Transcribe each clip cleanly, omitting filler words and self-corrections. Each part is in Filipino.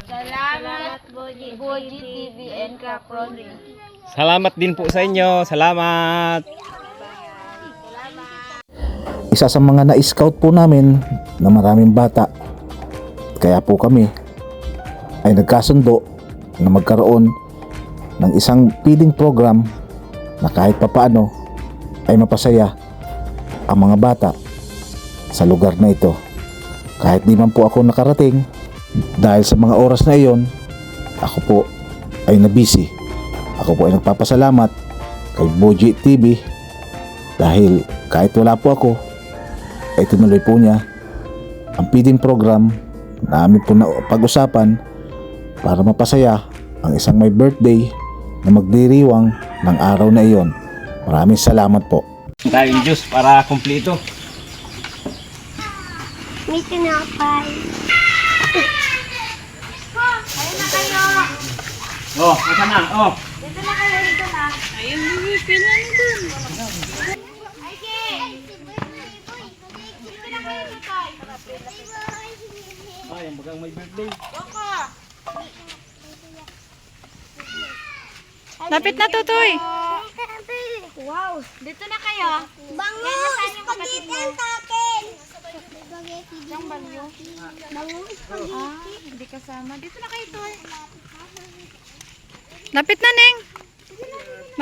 Salamat Boji TV and Kapron. Salamat din po sa inyo. Salamat. Isa sa mga na-scout po namin na maraming bata. Kaya po kami ay nagkasundo na magkaroon ng isang feeding program na kahit papaano ay mapasaya ang mga bata sa lugar na ito. Kahit di man po ako nakarating dahil sa mga oras na iyon, ako po ay nabisi. Ako po ay nagpapasalamat kay Boji TV dahil kahit wala po ako ay tinuloy po niya ang feeding program na amin po na pag-usapan para mapasaya ang isang may birthday na magdiriwang ng araw na iyon. Maraming salamat po. Tayong juice para kumpleto. May tinapay. Ayun na kayo. Oh, asa na? Oh. Dito na kayo, dito na. Ayun, pin na dun. Ay, ang bagang may birthday. Lapit na, Tutoy. Wow, dito na kayo. Bango, spaghetti ang takin. Yung bango. Bango, spaghetti. Hindi kasama. Dito na kayo, Toy. Lapit na, Neng.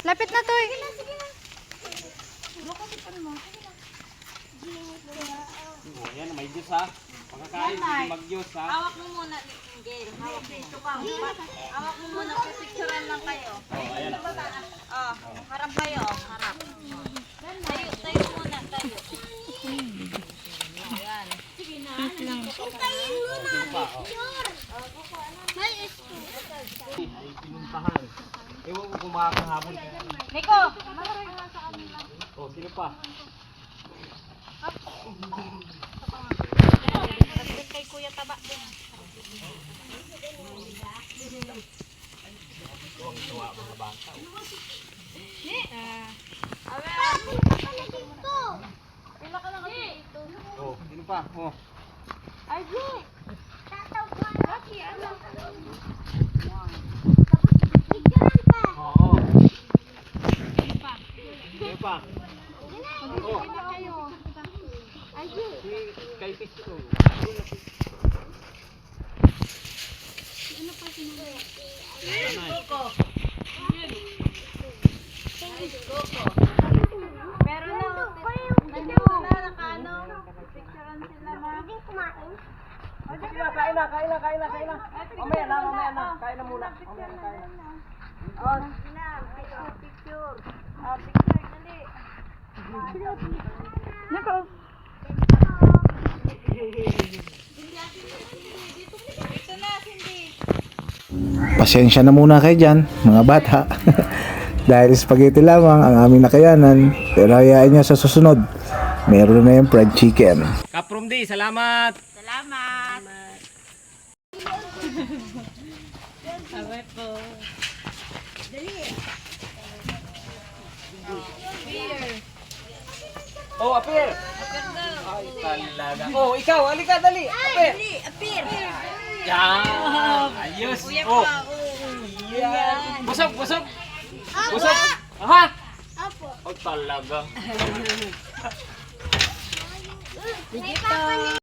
Lapit na, Toy. Oh, yan, may juice ha. Pagkakain, hindi mag-juice ha. Hawak mo muna, Gail. Hawak mo. Hawak mo muna, pipicturean lang kayo. Oh, ayan. Oh, harap kayo, harap. Tayo, tayo muna, tayo. Ayan. Hintayin mo na, picture. May isko. Pinuntahan. Ewan ko kung makakahabol. Nico! Oh, sino pa? Kay Kuya Taba din. Oh, sino pa? Oh. Arji! Rocky, ano? Oo. Sino pa? Oh. Si kay Pisto. Pero nandito na nakaano. Picturean sila na. Pwede kumain? Kain na. Mamaya na. Kain na muna. Mamaya na, kain na. Oh, picture. Ah, picture, dali. Nako. Dito na, Cindy. Pasensya na muna kayo dyan, mga bata. Dahil spaghetti lamang ang aming nakayanan, pero hayaan nyo sa susunod, meron na yung fried chicken. Kaprom D, salamat. Salamat. Abay po. Oh, apir. Ay, talaga. Oh, ikaw, halika, dali. Apir. Apir. Yan. Ayos. Oh. Yan. Busog. Busog. Aha. Apo. Oh, talaga. Sige pa.